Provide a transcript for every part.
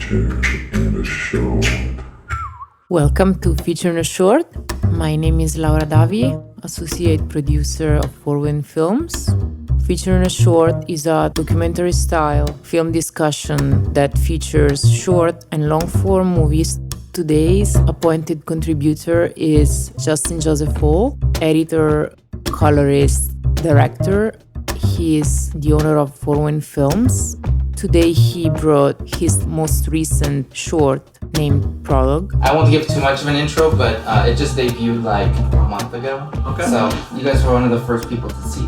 Feature in a Short. Welcome to Feature in a Short. My name is Laura Davi, associate producer of Fourwind Films. Feature in a Short is a documentary-style film discussion that features short and long-form movies. Today's appointed contributor is Justin Joseph Hall, editor, colorist, director. He is the owner of Fourwind Films. Today he brought his most recent short named Prologue. I won't give too much of an intro, but it just debuted like a month ago. Okay. So you guys were one of the first people to see.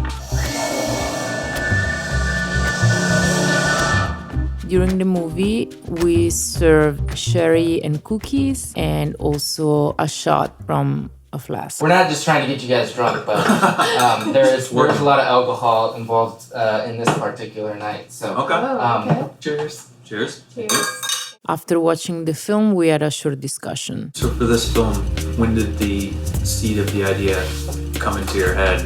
During the movie, we served sherry and cookies and also a shot from a flask. We're not just trying to get you guys drunk, but there's a lot of alcohol involved in this particular night. So Okay. Cheers. Cheers. Cheers. After watching the film, we had a short discussion. So for this film, when did the seed of the idea come into your head?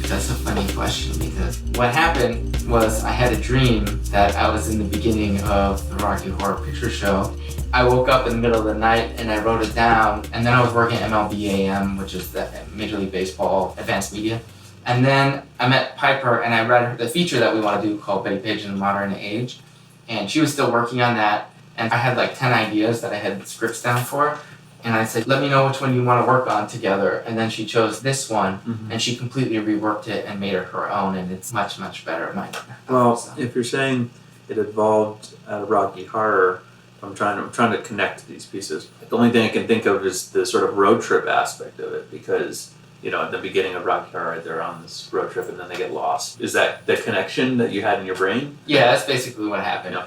That's a funny question because what happened was I had a dream that I was in the beginning of the Rocky Horror Picture Show. I woke up in the middle of the night and I wrote it down, and then I was working at MLB AM, which is the Major League Baseball Advanced Media. And then I met Piper and I read the feature that we want to do called Betty Page in the Modern Age. And she was still working on that. And I had like 10 ideas that I had scripts down for. And I said, let me know which one you want to work on together. And then she chose this one, and she completely reworked it and made it her own. And it's much, much better. Well, if you're saying it evolved out of Rocky Horror, I'm trying to connect these pieces. The only thing I can think of is the sort of road trip aspect of it, because at the beginning of Rocky Horror, they're on this road trip and then they get lost. Is that the connection that you had in your brain? Yeah, that's basically what happened.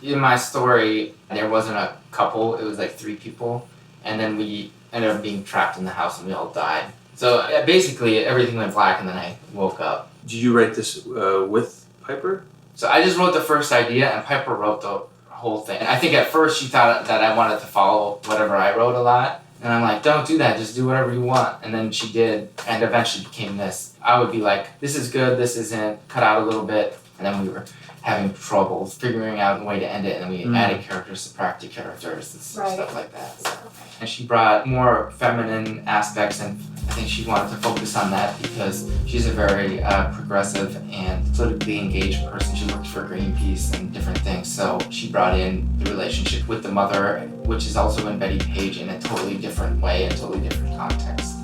Yeah. In my story, there wasn't a couple, it was like 3 people. And then we ended up being trapped in the house and we all died. So basically everything went black and then I woke up. Did you write this with Piper? So I just wrote the first idea and Piper wrote the whole thing. And I think at first she thought that I wanted to follow whatever I wrote a lot. And I'm like, don't do that, just do whatever you want. And then she did, and eventually became this. I would be like, this is good, this isn't, cut out a little bit. And then we were having trouble figuring out a way to end it, and then we added characters, subtracted characters, and stuff like that. So. And she brought more feminine aspects, and I think she wanted to focus on that because she's a very progressive and politically engaged person. She works for Greenpeace and different things, so she brought in the relationship with the mother, which is also in Betty Page in a totally different way, and totally different context.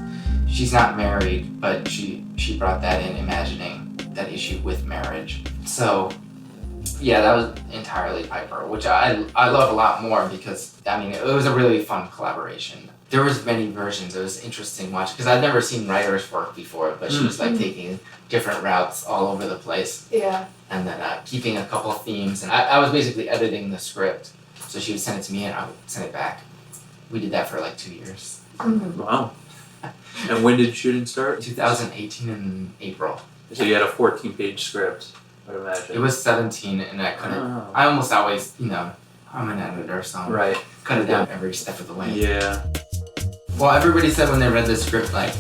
She's not married, but she brought that in, imagining that issue with marriage. So yeah, that was entirely Piper, which I love a lot more because, it was a really fun collaboration. There was many versions. It was interesting watching because I'd never seen writers work before, but she was taking different routes all over the place. Yeah. And then keeping a couple of themes. And I was basically editing the script. So she would send it to me and I would send it back. We did that for like 2 years. Mm-hmm. Wow. And when did shooting start? 2018 in April. So you had a 14-page script, I would imagine. It was 17 and I couldn't. Oh. I almost always, I'm an editor, so I cut it down every step of the way. Yeah. Well, everybody said when they read the script, like,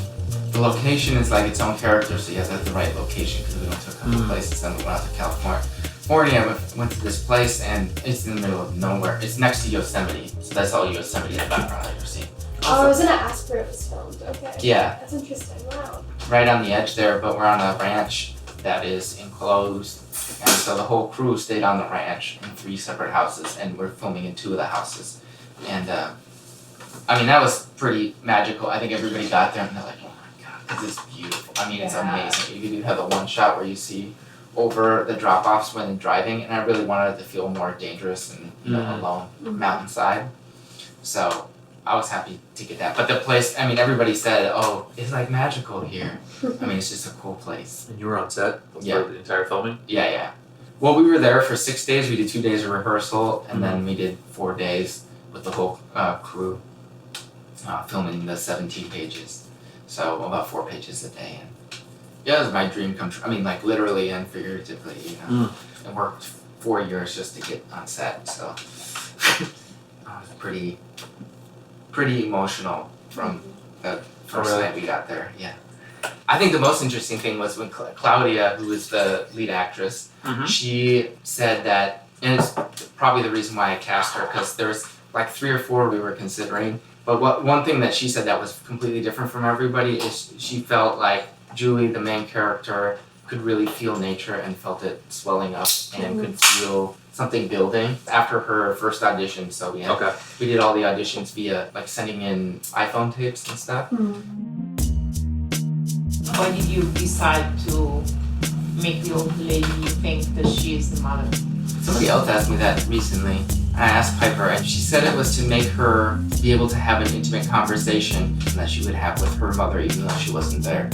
the location is like its own character, so you have to have the right location because we went to a couple places and we went out to California. Went to this place and it's in the middle of nowhere. It's next to Yosemite, so that's all Yosemite in the background that you're seeing. Oh, I was gonna ask where it was filmed. Okay. Yeah. That's interesting. Wow. Right on the edge there, but we're on a ranch that is enclosed. And so the whole crew stayed on the ranch in 3 separate houses, and we're filming in 2 of the houses. And that was pretty magical. I think everybody got there and they're like, oh my God, this is beautiful. It's amazing. You do have the one shot where you see over the drop-offs when driving, and I really wanted it to feel more dangerous and alone, mountainside. So I was happy to get that. But the place, everybody said, oh, it's like magical here. It's just a cool place. And you were on set for the entire filming? Yeah. Well, we were there for 6 days. We did 2 days of rehearsal, and then we did 4 days with the whole crew filming the 17 pages. So about 4 pages a day. And it was my dream come true. Literally and figuratively, I worked 4 years just to get on set. So I was pretty emotional from the first night we got there. Yeah. I think the most interesting thing was when Claudia, who is the lead actress, she said that And it's probably the reason why I cast her, because there's like 3 or 4 we were considering. But one thing that she said that was completely different from everybody is she felt like Julie, the main character, could really feel nature and felt it swelling up and could feel something building after her first audition. So we did all the auditions via like sending in iPhone tapes and stuff. Why did you decide to make the old lady think that she is the mother? Somebody else asked me that recently. I asked Piper, and she said it was to make her be able to have an intimate conversation that she would have with her mother even though she wasn't there.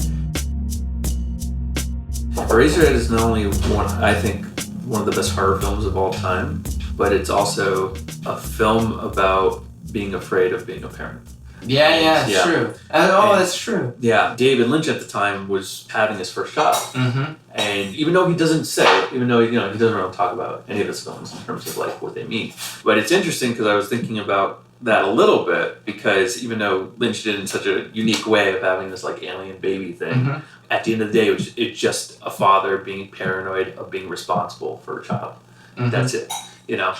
Eraserhead is not only one of the best horror films of all time, but it's also a film about being afraid of being a parent. Yeah, it's true. That's true. Yeah, David Lynch at the time was having his first child. Mm-hmm. And even though he doesn't say it, even though he doesn't really talk about any of his films in terms of like what they mean. But it's interesting because I was thinking about that a little bit, because even though Lynch did it in such a unique way of having this like alien baby thing, at the end of the day it's just a father being paranoid of being responsible for a child. That's it.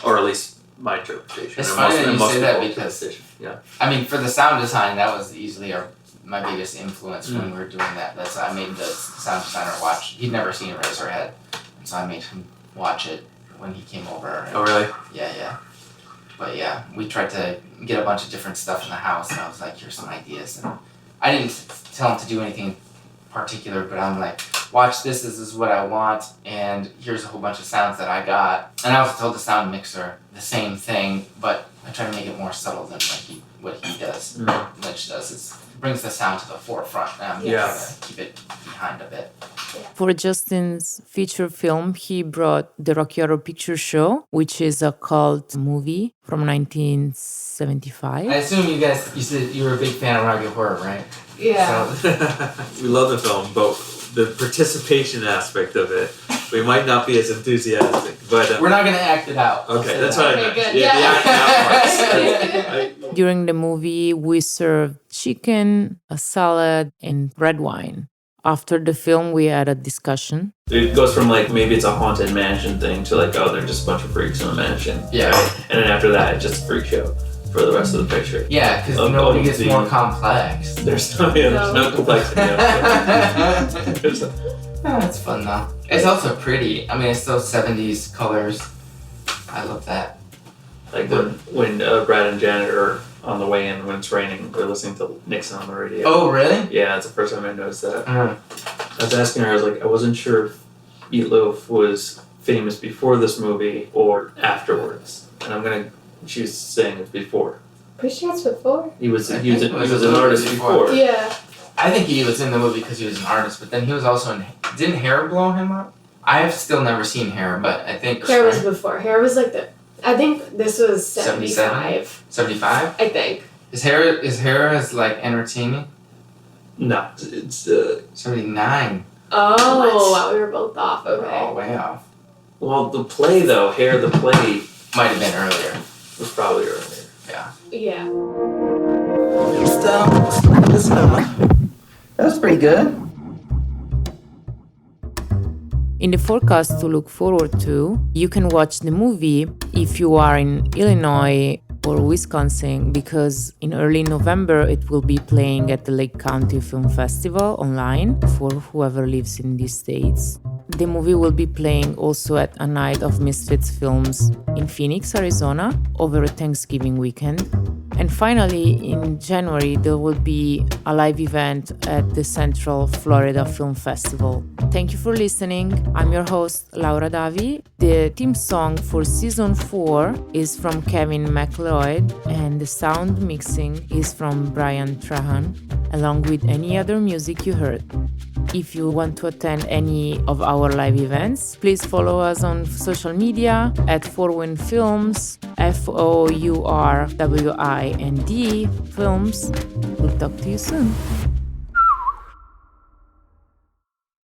Or at least my interpretation. It's funny that you say that because yeah. I mean, for the sound design, that was easily my biggest influence when we were doing that. I made the sound designer watch. He'd never seen Eraserhead, and so I made him watch it when he came over. Oh, really? Yeah. But yeah, we tried to get a bunch of different stuff in the house, and I was like, here's some ideas. And I didn't tell him to do anything particular, but I'm like, watch this is what I want, and here's a whole bunch of sounds that I got. And I also told the sound mixer the same thing, but I try to make it more subtle than what he does. Lynch does. It brings the sound to the forefront, and I'm trying to keep it behind a bit. For Justin's feature film, he brought The Rocky Horror Picture Show, which is a cult movie from 1975. I assume you said you were a big fan of Rocky Horror, right? Yeah. So, We love the film, but the participation aspect of it, we might not be as enthusiastic. But we're not going to act it out. Okay, that's what I meant. good. Yeah, the acting out parts. During the movie, we served chicken, a salad, and red wine. After the film, we had a discussion. It goes from like maybe it's a haunted mansion thing to like, oh, they're just a bunch of freaks in a mansion. Yeah. Right? And then after that, it's just a freak show for the rest of the picture. Yeah, because nobody gets more complex. There's no complexity. It's fun though. It's also pretty. I mean, it's those 70s colors. I love that. Like when Brad and Janet are on the way in when it's raining, they're listening to Nixon on the radio. Oh, really? Yeah, that's the first time I noticed that. I was asking her, I was like, I wasn't sure if Meatloaf was famous before this movie or afterwards. And she was saying it's before. Pretty sure it's before. He was an artist before. Yeah. I think he was in the movie because he was an artist, but then he was also in... Didn't Hair blow him up? I've still never seen Hair, but I think... Hair was before. Hair was like I think this was 75. 75? I think. His hair is like entertaining? No, it's 79. Oh, wow, we were both off. We're Okay. all way off. well, the play though, Hair the play Might have been earlier. was probably earlier. Yeah. Yeah. That was pretty good. In the forecast to look forward to, you can watch the movie if you are in Illinois or Wisconsin, because in early November it will be playing at the Lake County Film Festival online for whoever lives in these states. The movie will be playing also at a night of Misfits Films in Phoenix, Arizona, over a Thanksgiving weekend. And finally, in January, there will be a live event at the Central Florida Film Festival. Thank you for listening. I'm your host, Laura Davi. The theme song for Season 4 is from Kevin MacLeod, and the sound mixing is from Brian Trahan, along with any other music you heard. If you want to attend any of our live events, please follow us on social media at Fourwind Films, FOURWIND Films. We'll talk to you soon.